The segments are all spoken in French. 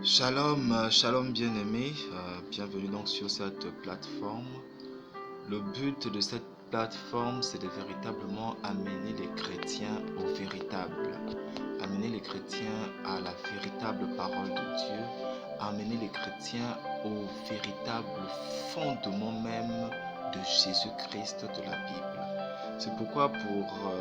Shalom, shalom bien-aimés, bienvenue donc sur cette plateforme. Le but de cette plateforme, c'est de véritablement amener les chrétiens au véritable, amener les chrétiens à la véritable parole de Dieu, amener les chrétiens au véritable fondement même de Jésus-Christ de la Bible. C'est pourquoi pour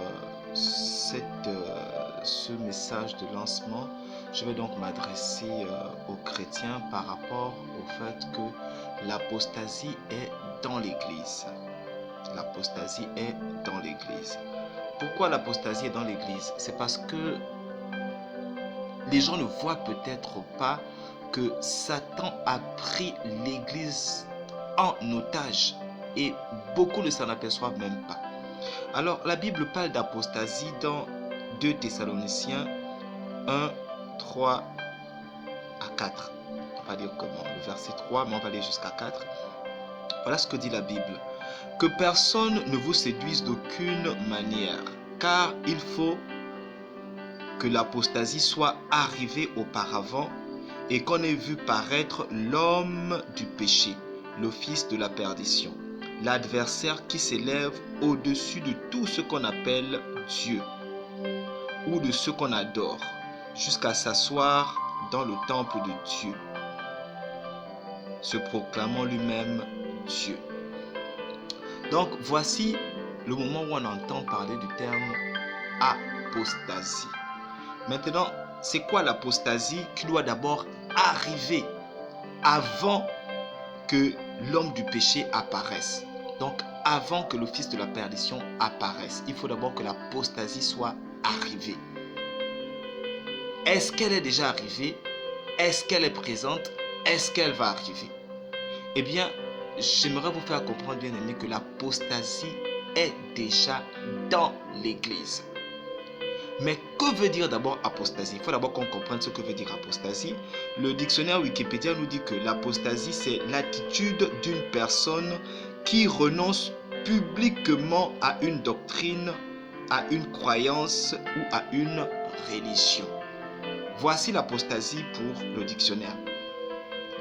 ce message de lancement, je vais donc m'adresser aux chrétiens par rapport au fait que l'apostasie est dans l'Église. L'apostasie est dans l'Église. Pourquoi l'apostasie est dans l'Église? C'est parce que les gens ne voient peut-être pas que Satan a pris l'Église en otage et beaucoup ne s'en aperçoivent même pas. Alors, la Bible parle d'apostasie dans 2 Thessaloniciens 1, 3 à 4. On va dire comment? Le verset 3, mais on va aller jusqu'à 4. Voilà ce que dit la Bible. Que personne ne vous séduise d'aucune manière, car il faut que l'apostasie soit arrivée auparavant et qu'on ait vu paraître l'homme du péché, le fils de la perdition, l'adversaire qui s'élève au-dessus de tout ce qu'on appelle Dieu ou de ce qu'on adore, jusqu'à s'asseoir dans le temple de Dieu, se proclamant lui-même Dieu. Donc voici le moment où on entend parler du terme apostasie. Maintenant, c'est quoi l'apostasie qui doit d'abord arriver avant que l'homme du péché apparaisse? Donc avant que le fils de la perdition apparaisse, il faut d'abord que l'apostasie soit arrivée. Est-ce qu'elle est déjà arrivée? Est-ce qu'elle est présente? Est-ce qu'elle va arriver? Eh bien, j'aimerais vous faire comprendre, bien aimé, que l'apostasie est déjà dans l'Église. Mais que veut dire d'abord apostasie? Il faut d'abord qu'on comprenne ce que veut dire apostasie. Le dictionnaire Wikipédia nous dit que l'apostasie, c'est l'attitude d'une personne qui renonce publiquement à une doctrine, à une croyance ou à une religion. Voici l'apostasie pour le dictionnaire.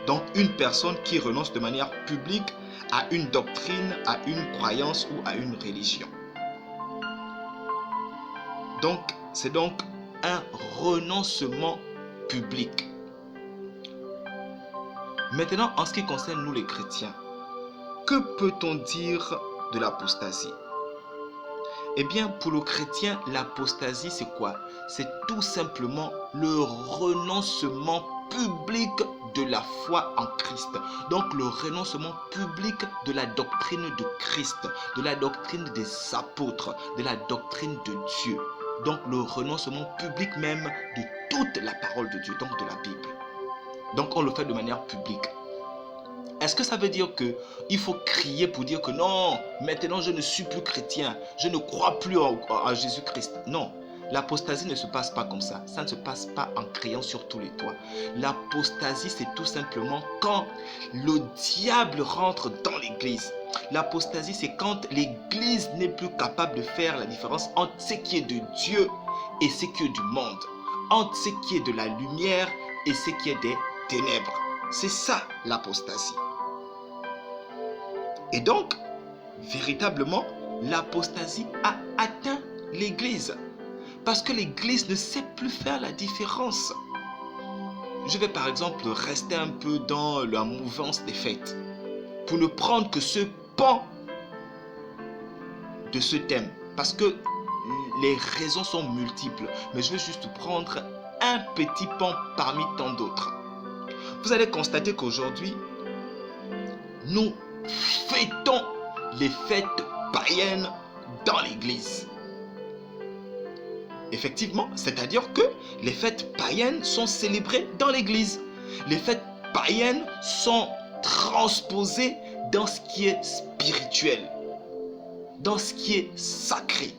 Donc une personne qui renonce de manière publique à une doctrine, à une croyance ou à une religion. Donc c'est donc un renoncement public. Maintenant, en ce qui concerne nous les chrétiens, que peut-on dire de l'apostasie? Eh bien, pour le chrétien, l'apostasie, c'est quoi? C'est tout simplement le renoncement public de la foi en Christ. Donc, le renoncement public de la doctrine de Christ, de la doctrine des apôtres, de la doctrine de Dieu. Donc, le renoncement public même de toute la parole de Dieu, donc de la Bible. Donc, on le fait de manière publique. Est-ce que ça veut dire qu'il faut crier pour dire que non, maintenant je ne suis plus chrétien, je ne crois plus en Jésus-Christ? Non, l'apostasie ne se passe pas comme ça. Ça ne se passe pas en criant sur tous les toits. L'apostasie, c'est tout simplement quand le diable rentre dans l'église. L'apostasie, c'est quand l'église n'est plus capable de faire la différence entre ce qui est de Dieu et ce qui est du monde, entre ce qui est de la lumière et ce qui est des ténèbres. C'est ça l'apostasie. Et donc, véritablement, l'apostasie a atteint l'Église. Parce que l'Église ne sait plus faire la différence. Je vais par exemple rester un peu dans la mouvance des fêtes. Pour ne prendre que ce pan de ce thème. Parce que les raisons sont multiples. Mais je vais juste prendre un petit pan parmi tant d'autres. Vous allez constater qu'aujourd'hui, nous fêtons les fêtes païennes dans l'église. Effectivement, c'est-à-dire que les fêtes païennes sont célébrées dans l'église. Les fêtes païennes sont transposées dans ce qui est spirituel, dans ce qui est sacré.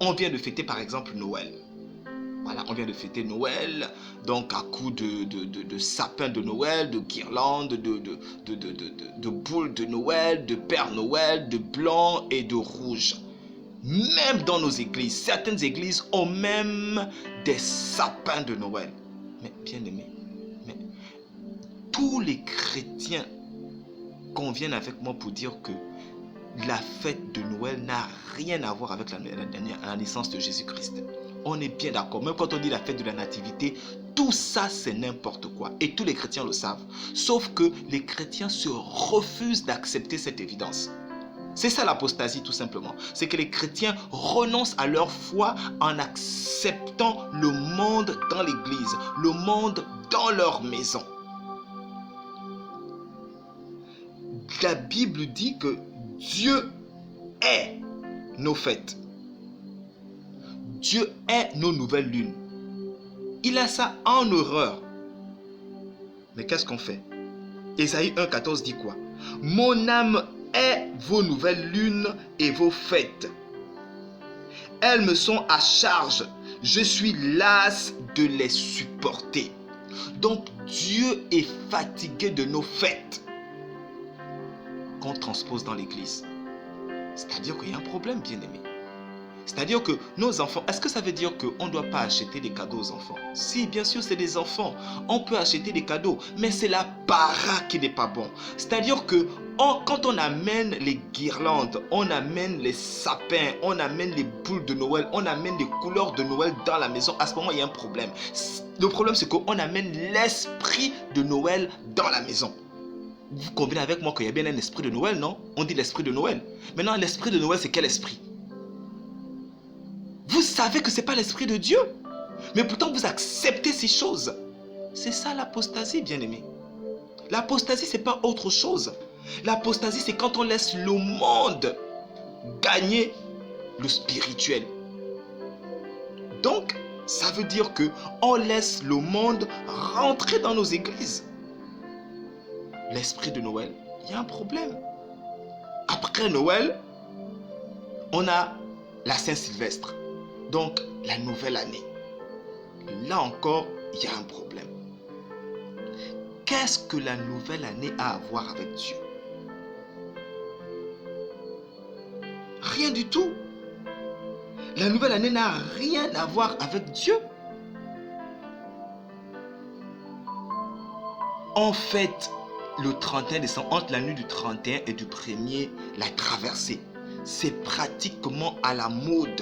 On vient de fêter par exemple Noël. Voilà, on vient de fêter Noël, donc à coup de sapin de Noël, de guirlandes, de boules de Noël, de Père Noël, de blanc et de rouge. Même dans nos églises, certaines églises ont même des sapins de Noël. Mais bien aimé, mais tous les chrétiens conviennent avec moi pour dire que la fête de Noël n'a rien à voir avec la naissance de Jésus-Christ. On est bien d'accord. Même quand on dit la fête de la nativité, tout ça c'est n'importe quoi. Et tous les chrétiens le savent. Sauf que les chrétiens se refusent d'accepter cette évidence. C'est ça l'apostasie tout simplement. C'est que les chrétiens renoncent à leur foi en acceptant le monde dans l'église, le monde dans leur maison. La Bible dit que Dieu est nos fêtes. Dieu est nos nouvelles lunes. Il a ça en horreur. Mais qu'est-ce qu'on fait? Ésaïe 1,14 dit quoi? Mon âme est vos nouvelles lunes et vos fêtes. Elles me sont à charge. Je suis las de les supporter. Donc Dieu est fatigué de nos fêtes qu'on transpose dans l'église. C'est-à-dire qu'il y a un problème, bien-aimé. C'est-à-dire que nos enfants, est-ce que ça veut dire qu'on ne doit pas acheter des cadeaux aux enfants? Si, bien sûr, c'est des enfants. On peut acheter des cadeaux, mais c'est la para qui n'est pas bon. C'est-à-dire que quand on amène les guirlandes, on amène les sapins, on amène les boules de Noël, on amène les couleurs de Noël dans la maison, à ce moment, il y a un problème. Le problème, c'est qu'on amène l'esprit de Noël dans la maison. Vous convenez avec moi qu'il y a bien un esprit de Noël, non? On dit l'esprit de Noël. Maintenant, l'esprit de Noël, c'est quel esprit? Vous savez que ce n'est pas l'esprit de Dieu. Mais pourtant, vous acceptez ces choses. C'est ça l'apostasie, bien-aimé. L'apostasie, ce n'est pas autre chose. L'apostasie, c'est quand on laisse le monde gagner le spirituel. Donc, ça veut dire qu'on laisse le monde rentrer dans nos églises. L'esprit de Noël, il y a un problème. Après Noël, on a la Saint-Sylvestre. Donc, la nouvelle année. Là encore, il y a un problème. Qu'est-ce que la nouvelle année a à voir avec Dieu? Rien du tout. La nouvelle année n'a rien à voir avec Dieu. En fait, le 31 décembre, entre la nuit du 31 et du 1er, la traversée, c'est pratiquement à la mode.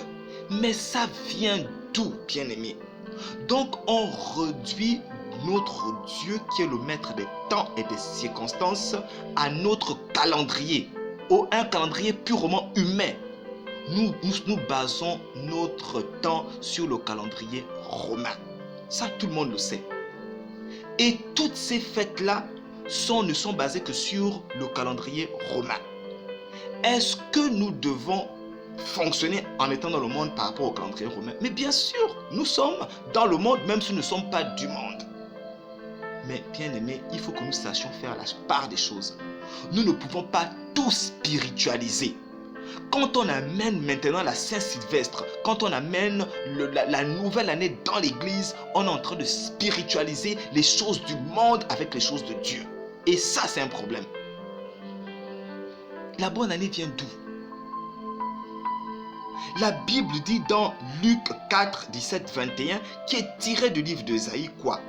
Mais ça vient d'où, bien-aimé? Donc, on réduit notre Dieu, qui est le maître des temps et des circonstances, à notre calendrier, un calendrier purement humain. Nous basons notre temps sur le calendrier romain. Ça, tout le monde le sait. Et toutes ces fêtes-là ne sont basées que sur le calendrier romain. Est-ce que nous devons fonctionner en étant dans le monde par rapport au calendrier romain? Mais bien sûr, nous sommes dans le monde, même si nous ne sommes pas du monde. Mais bien aimé, il faut que nous sachions faire la part des choses. Nous ne pouvons pas tout spiritualiser. Quand on amène maintenant la Saint-Sylvestre, quand on amène la nouvelle année dans l'église, on est en train de spiritualiser les choses du monde avec les choses de Dieu. Et ça, c'est un problème. La bonne année vient d'où? La Bible dit dans Luc 4, 17, 21, qui est tiré du livre d'Ésaïe, quoi?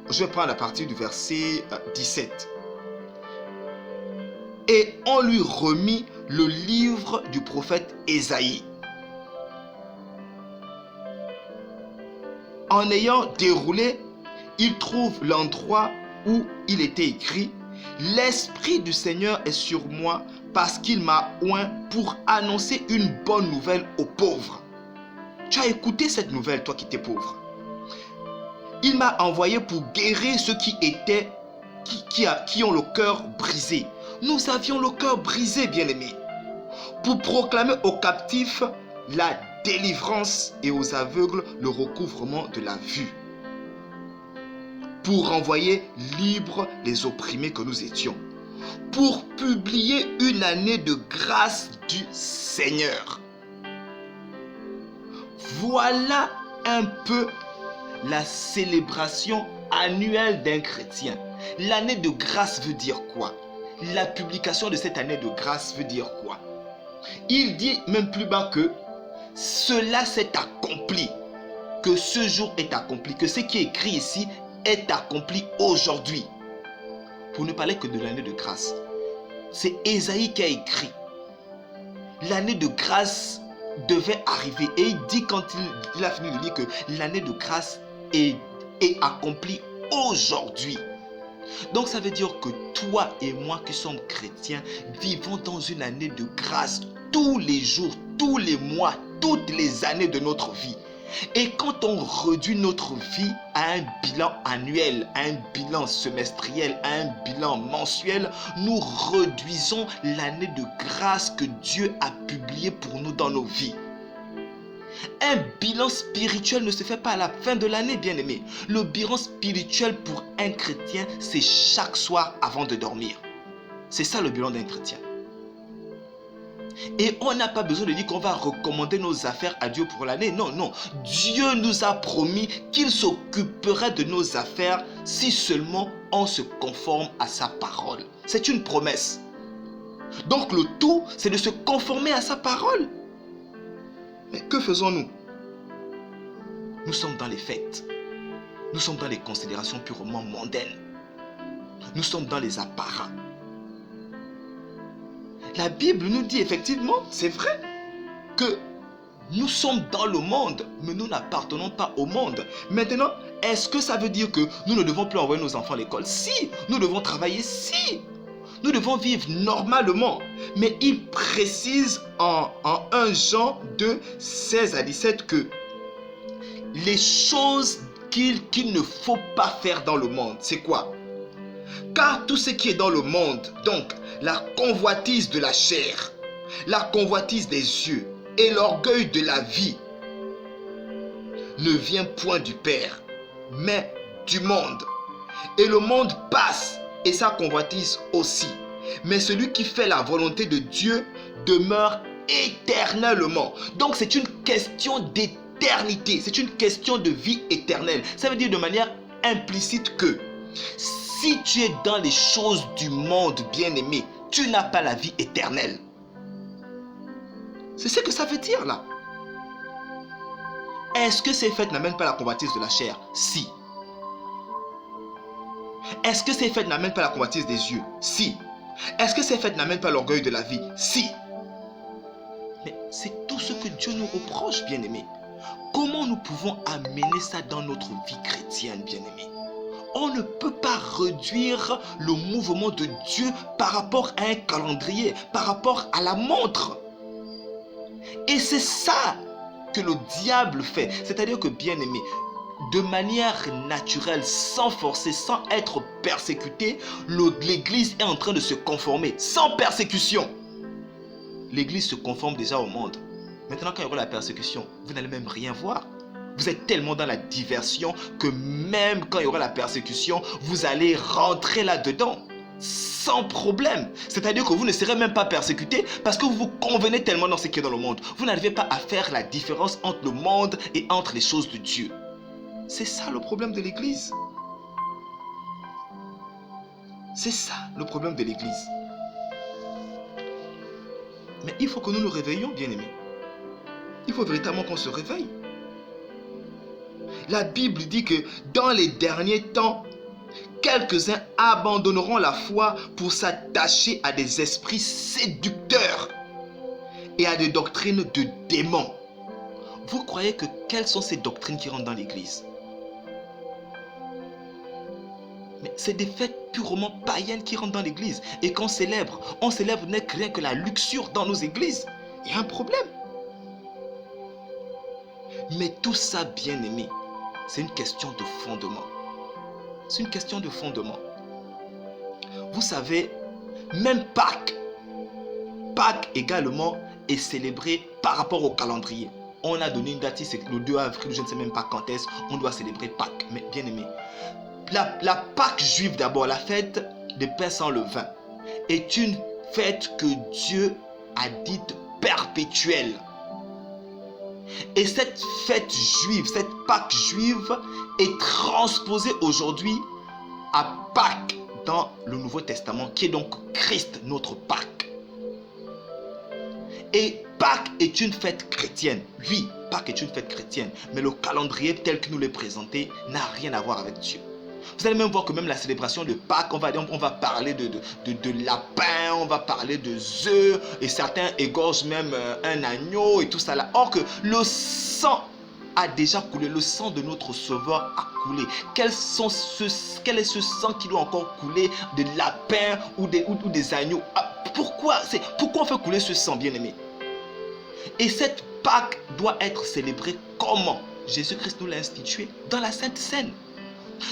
Je vais prendre à partir du verset 17. Et on lui remit le livre du prophète Ésaïe. En ayant déroulé, il trouve l'endroit où il était écrit: l'Esprit du Seigneur est sur moi parce qu'il m'a oint pour annoncer une bonne nouvelle aux pauvres. Tu as écouté cette nouvelle, toi qui étais pauvre. Il m'a envoyé pour guérir ceux qui ont le cœur brisé. Nous avions le cœur brisé, bien-aimés. Pour proclamer aux captifs la délivrance et aux aveugles le recouvrement de la vue. Pour renvoyer libres les opprimés que nous étions. Pour publier une année de grâce du Seigneur. Voilà un peu la célébration annuelle d'un chrétien. L'année de grâce veut dire quoi? La publication de cette année de grâce veut dire quoi? Il dit même plus bas que cela s'est accompli. que ce jour est accompli, que ce qui est écrit ici est accompli aujourd'hui. Pour ne parler que de l'année de grâce. C'est Ésaïe qui a écrit. L'année de grâce devait arriver. Et il dit quand il a fini de dire que l'année de grâce est accomplie aujourd'hui. Donc ça veut dire que toi et moi qui sommes chrétiens, vivons dans une année de grâce tous les jours, tous les mois, toutes les années de notre vie. Et quand on réduit notre vie à un bilan annuel, à un bilan semestriel, à un bilan mensuel, nous réduisons l'année de grâce que Dieu a publiée pour nous dans nos vies. Un bilan spirituel ne se fait pas à la fin de l'année, bien-aimé. Le bilan spirituel pour un chrétien, c'est chaque soir avant de dormir. C'est ça le bilan d'un chrétien. Et on n'a pas besoin de dire qu'on va recommander nos affaires à Dieu pour l'année. Non, non. Dieu nous a promis qu'il s'occuperait de nos affaires si seulement on se conforme à sa parole. C'est une promesse. Donc le tout, c'est de se conformer à sa parole. Mais que faisons-nous? Nous sommes dans les fêtes. Nous sommes dans les considérations purement mondaines. Nous sommes dans les apparats. La Bible nous dit effectivement, c'est vrai, que nous sommes dans le monde, mais nous n'appartenons pas au monde. Maintenant, est-ce que ça veut dire que nous ne devons plus envoyer nos enfants à l'école? Si. Nous devons travailler? Si. Nous devons vivre normalement. Mais il précise en 1 Jean 2, 16 à 17 que les choses qu'il ne faut pas faire dans le monde, c'est quoi? Car tout ce qui est dans le monde, donc la convoitise de la chair, la convoitise des yeux et l'orgueil de la vie, ne vient point du Père, mais du monde. Et le monde passe et sa convoitise aussi. Mais celui qui fait la volonté de Dieu demeure éternellement. Donc c'est une question d'éternité, c'est une question de vie éternelle. Ça veut dire de manière implicite que si tu es dans les choses du monde, bien-aimé, tu n'as pas la vie éternelle. C'est ce que ça veut dire là. Est-ce que ces fêtes n'amènent pas la convoitise de la chair? Si. Est-ce que ces fêtes n'amènent pas la convoitise des yeux? Si. Est-ce que ces fêtes n'amènent pas l'orgueil de la vie? Si. Mais c'est tout ce que Dieu nous reproche, bien-aimé. Comment nous pouvons amener ça dans notre vie chrétienne, bien-aimé? On ne peut pas réduire le mouvement de Dieu par rapport à un calendrier, par rapport à la montre. Et c'est ça que le diable fait. C'est-à-dire que, bien-aimé, de manière naturelle, sans forcer, sans être persécuté, l'Église est en train de se conformer, sans persécution. L'Église se conforme déjà au monde. Maintenant, quand il y aura la persécution, vous n'allez même rien voir. Vous êtes tellement dans la diversion que même quand il y aura la persécution, vous allez rentrer là-dedans sans problème. C'est-à-dire que vous ne serez même pas persécuté parce que vous vous convenez tellement dans ce qui est dans le monde. Vous n'arrivez pas à faire la différence entre le monde et entre les choses de Dieu. C'est ça le problème de l'Église. C'est ça le problème de l'Église. Mais il faut que nous nous réveillions, bien-aimés. Il faut véritablement qu'on se réveille. La Bible dit que dans les derniers temps, quelques-uns abandonneront la foi pour s'attacher à des esprits séducteurs et à des doctrines de démons. Vous croyez que quelles sont ces doctrines qui rentrent dans l'Église? Mais c'est des fêtes purement païennes qui rentrent dans l'Église et qu'on célèbre. On célèbre n'est rien que la luxure dans nos églises. Il y a un problème. Mais tout ça, bien aimé, c'est une question de fondement. C'est une question de fondement. Vous savez, même Pâques également est célébré par rapport au calendrier. On a donné une date, c'est le 2 avril, je ne sais même pas quand est-ce, on doit célébrer Pâques. Mais bien aimé, la Pâques juive d'abord, la fête des pains sans levain, est une fête que Dieu a dite perpétuelle. Et cette fête juive, cette Pâques juive est transposée aujourd'hui à Pâques dans le Nouveau Testament, qui est donc Christ, notre Pâques. Et Pâques est une fête chrétienne. Oui, Pâques est une fête chrétienne, mais le calendrier tel que nous l'est présenté n'a rien à voir avec Dieu. Vous allez même voir que même la célébration de Pâques, on va parler de lapin, on va parler de œufs, et certains égorgent même un agneau et tout ça là. Or que le sang a déjà coulé, le sang de notre Sauveur a coulé. Quel est ce sang qui doit encore couler de lapins ou des agneaux? Pourquoi on fait couler ce sang, bien-aimé? Et cette Pâques doit être célébrée comment? Jésus-Christ nous l'a institué dans la Sainte Seine.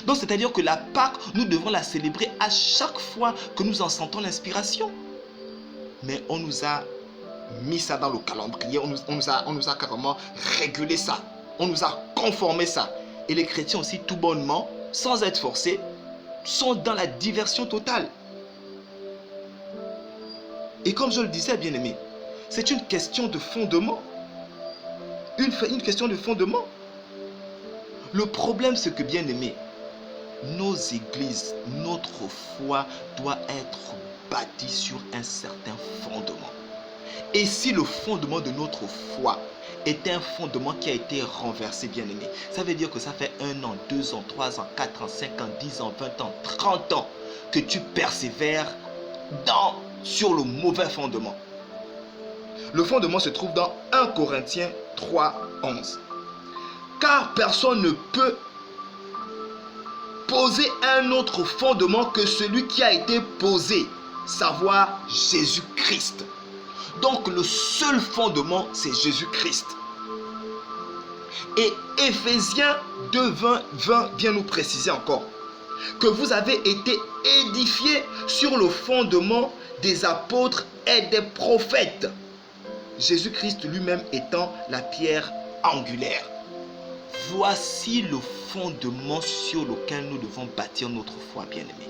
Donc c'est-à-dire que la Pâques, nous devons la célébrer à chaque fois que nous en sentons l'inspiration. Mais on nous a mis ça dans le calendrier, on nous a carrément régulé ça. On nous a conformé ça. Et les chrétiens aussi, tout bonnement, sans être forcés, sont dans la diversion totale. Et comme je le disais, bien-aimé, c'est une question de fondement. Une question de fondement. Le problème, c'est que, bien-aimé, nos églises, notre foi doit être bâtie sur un certain fondement. Et si le fondement de notre foi est un fondement qui a été renversé, bien-aimé, ça veut dire que ça fait 1 an, 2 ans, 3 ans, 4 ans, 5 ans, 10 ans, 20 ans, 30 ans que tu persévères sur le mauvais fondement. Le fondement se trouve dans 1 Corinthiens 3, 11. Car personne ne peut poser un autre fondement que celui qui a été posé, savoir Jésus-Christ. Donc le seul fondement, c'est Jésus-Christ. Et Éphésiens 2, 20 vient nous préciser encore que vous avez été édifiés sur le fondement des apôtres et des prophètes. Jésus-Christ lui-même étant la pierre angulaire. Voici le fondement sur lequel nous devons bâtir notre foi, bien-aimés.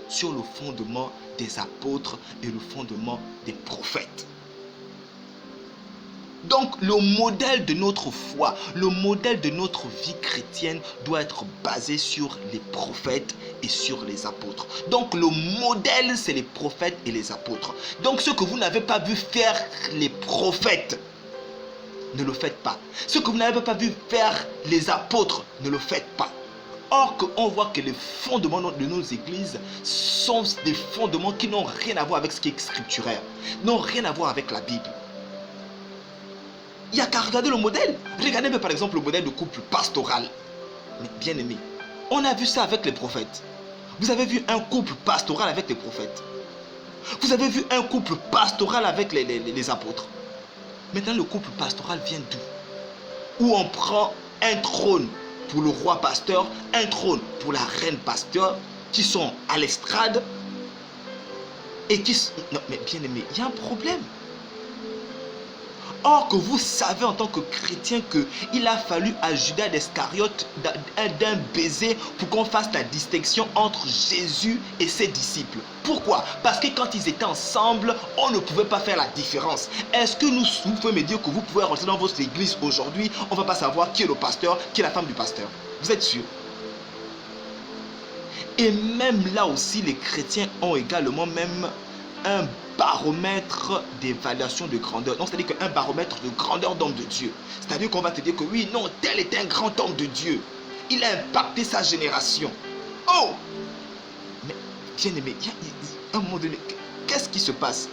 Sur le fondement des apôtres et le fondement des prophètes. Donc le modèle de notre foi, le modèle de notre vie chrétienne doit être basé sur les prophètes et sur les apôtres. Donc le modèle, c'est les prophètes et les apôtres. Donc ce que vous n'avez pas vu faire les prophètes, ne le faites pas. Ce que vous n'avez pas vu faire les apôtres, ne le faites pas. Or qu'on voit que les fondements de nos églises sont des fondements qui n'ont rien à voir avec ce qui est scripturaire, n'ont rien à voir avec la Bible. Il n'y a qu'à regarder le modèle. Regardez par exemple le modèle de couple pastoral. Mais bien aimé, on a vu ça avec les prophètes. Vous avez vu un couple pastoral avec les prophètes. Vous avez vu un couple pastoral avec les apôtres. Maintenant le couple pastoral vient d'où? Où on prend un trône pour le roi pasteur, un trône pour la reine pasteur, qui sont à l'estrade et qui... Non mais bien aimé, il y a un problème. Or que vous savez en tant que chrétien qu'il a fallu à Judas d'Iscariote d'un baiser pour qu'on fasse la distinction entre Jésus et ses disciples. Pourquoi? Parce que quand ils étaient ensemble, on ne pouvait pas faire la différence. Est-ce que vous pouvez me dire que vous pouvez rentrer dans votre église aujourd'hui, on ne va pas savoir qui est le pasteur, qui est la femme du pasteur? Vous êtes sûr? Et même là aussi, les chrétiens ont également même un baromètre d'évaluation de grandeur. Donc c'est-à-dire qu'un baromètre de grandeur d'homme de Dieu. C'est-à-dire qu'on va te dire que oui, non, tel est un grand homme de Dieu. Il a impacté sa génération. Oh! Mais bien aimé, il y a un moment donné, qu'est-ce qui se passe?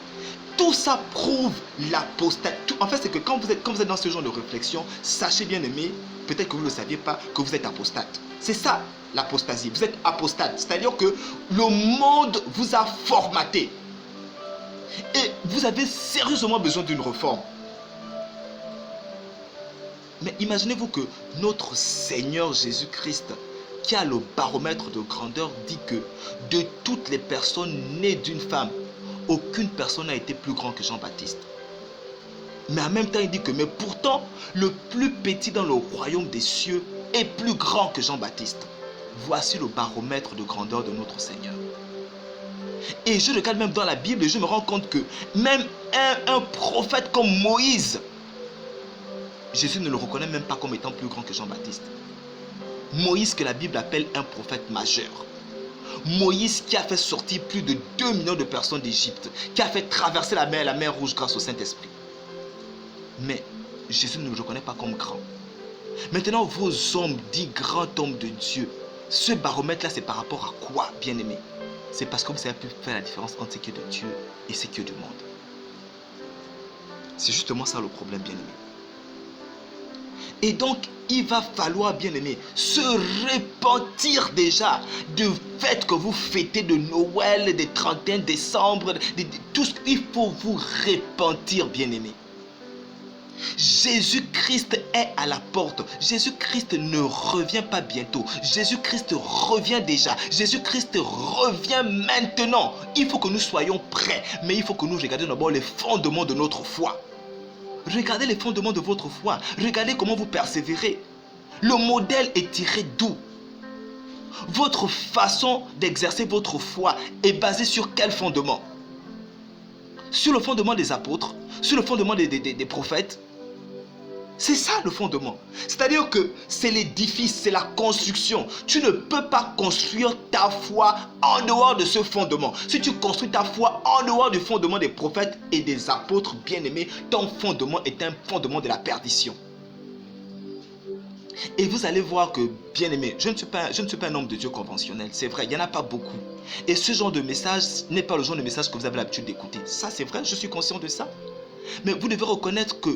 Tout ça prouve l'apostasie. En fait, c'est que quand vous êtes dans ce genre de réflexion, sachez bien aimé, peut-être que vous ne le saviez pas, que vous êtes apostate. C'est ça l'apostasie. Vous êtes apostate. C'est-à-dire que le monde vous a formaté. Et vous avez sérieusement besoin d'une réforme. Mais imaginez-vous que notre Seigneur Jésus-Christ, qui a le baromètre de grandeur, dit que de toutes les personnes nées d'une femme, aucune personne n'a été plus grand que Jean-Baptiste. Mais en même temps, il dit que mais pourtant, le plus petit dans le royaume des cieux est plus grand que Jean-Baptiste. Voici le baromètre de grandeur de notre Seigneur. Et je regarde même dans la Bible et je me rends compte que même un prophète comme Moïse, Jésus ne le reconnaît même pas comme étant plus grand que Jean-Baptiste. Moïse que la Bible appelle un prophète majeur. Moïse qui a fait sortir plus de 2 millions de personnes d'Égypte, qui a fait traverser la mer Rouge grâce au Saint-Esprit. Mais Jésus ne le reconnaît pas comme grand. Maintenant, vos hommes, dits grands hommes de Dieu, ce baromètre-là, c'est par rapport à quoi, bien-aimé? C'est parce que vous avez pu faire la différence entre ce qui est de Dieu et ce qui est du monde. C'est justement ça le problème, bien-aimé. Et donc, il va falloir, bien-aimé, se repentir déjà du fait que vous fêtez de Noël, des 31 décembre, tout ce qu'il faut vous repentir, bien-aimé. Jésus-Christ est à la porte. Jésus-Christ ne revient pas bientôt. Jésus-Christ revient déjà. Jésus-Christ revient maintenant. Il faut que nous soyons prêts. Mais il faut que nous regardions d'abord les fondements de notre foi. Regardez les fondements de votre foi. Regardez comment vous persévérez. Le modèle est tiré d'où? Votre façon d'exercer votre foi est basée sur quel fondement? Sur le fondement des apôtres? Sur le fondement des prophètes? C'est ça le fondement. C'est-à-dire que c'est l'édifice, c'est la construction. Tu ne peux pas construire ta foi en dehors de ce fondement. Si tu construis ta foi en dehors du fondement des prophètes et des apôtres bien-aimés, ton fondement est un fondement de la perdition. Et vous allez voir que, bien-aimé, je ne suis pas un homme de Dieu conventionnel. C'est vrai, il n'y en a pas beaucoup. Et ce genre de message n'est pas le genre de message que vous avez l'habitude d'écouter. Ça, c'est vrai, je suis conscient de ça. Mais vous devez reconnaître que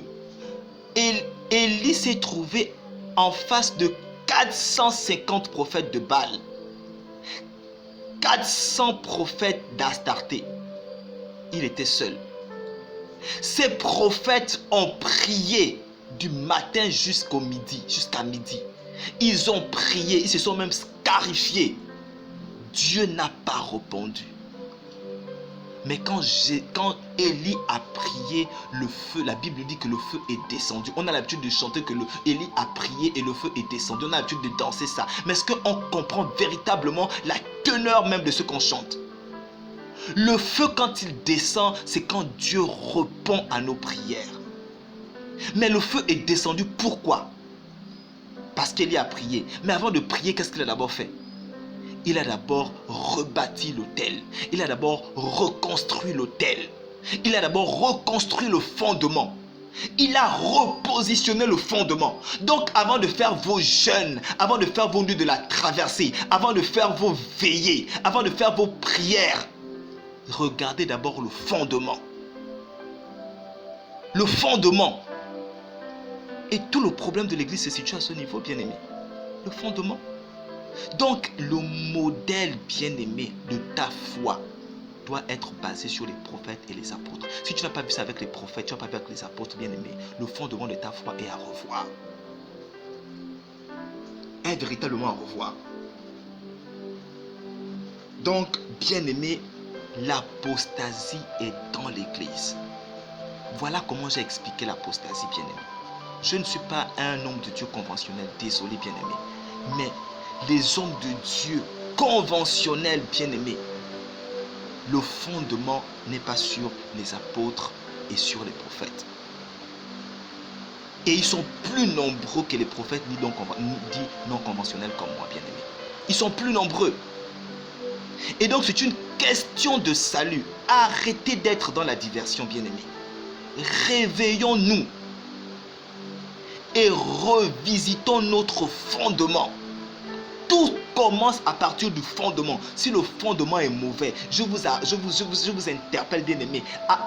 Élie s'est trouvé en face de 450 prophètes de Baal, 400 prophètes d'Astarté. Il était seul. Ces prophètes ont prié du matin jusqu'à midi. Ils ont prié, ils se sont même scarifiés. Dieu n'a pas répondu. Mais quand Élie a prié, le feu, la Bible dit que le feu est descendu. On a l'habitude de chanter que Élie a prié et le feu est descendu. On a l'habitude de danser ça. Mais est-ce qu'on comprend véritablement la teneur même de ce qu'on chante? Le feu, quand il descend, c'est quand Dieu répond à nos prières. Mais le feu est descendu, pourquoi? Parce qu'Élie a prié. Mais avant de prier, qu'est-ce qu'il a d'abord fait? Il a d'abord rebâti l'autel. Il a d'abord reconstruit l'autel. Il a d'abord reconstruit le fondement. Il a repositionné le fondement. Donc avant de faire vos jeûnes, avant de faire vos nuits de la traversée, avant de faire vos veillées, avant de faire vos prières, regardez d'abord le fondement. Le fondement. Et tout le problème de l'église se situe à ce niveau, bien-aimé. Le fondement. Donc, le modèle bien-aimé de ta foi doit être basé sur les prophètes et les apôtres. Si tu n'as pas vu ça avec les prophètes, tu n'as pas vu avec les apôtres, bien-aimé, le fondement de ta foi est à revoir. Est véritablement à revoir. Donc, bien-aimé, l'apostasie est dans l'église. Voilà comment j'ai expliqué l'apostasie, bien-aimé. Je ne suis pas un homme de Dieu conventionnel, désolé, bien-aimé. Mais les hommes de Dieu conventionnels, bien-aimés, le fondement n'est pas sur les apôtres et sur les prophètes. Et ils sont plus nombreux que les prophètes ni non conventionnels comme moi, bien-aimés. Ils sont plus nombreux. Et donc c'est une question de salut. Arrêtez d'être dans la diversion, bien-aimés. Réveillons-nous et revisitons notre fondement. Tout commence à partir du fondement. Si le fondement est mauvais, je vous interpelle, bien-aimé, à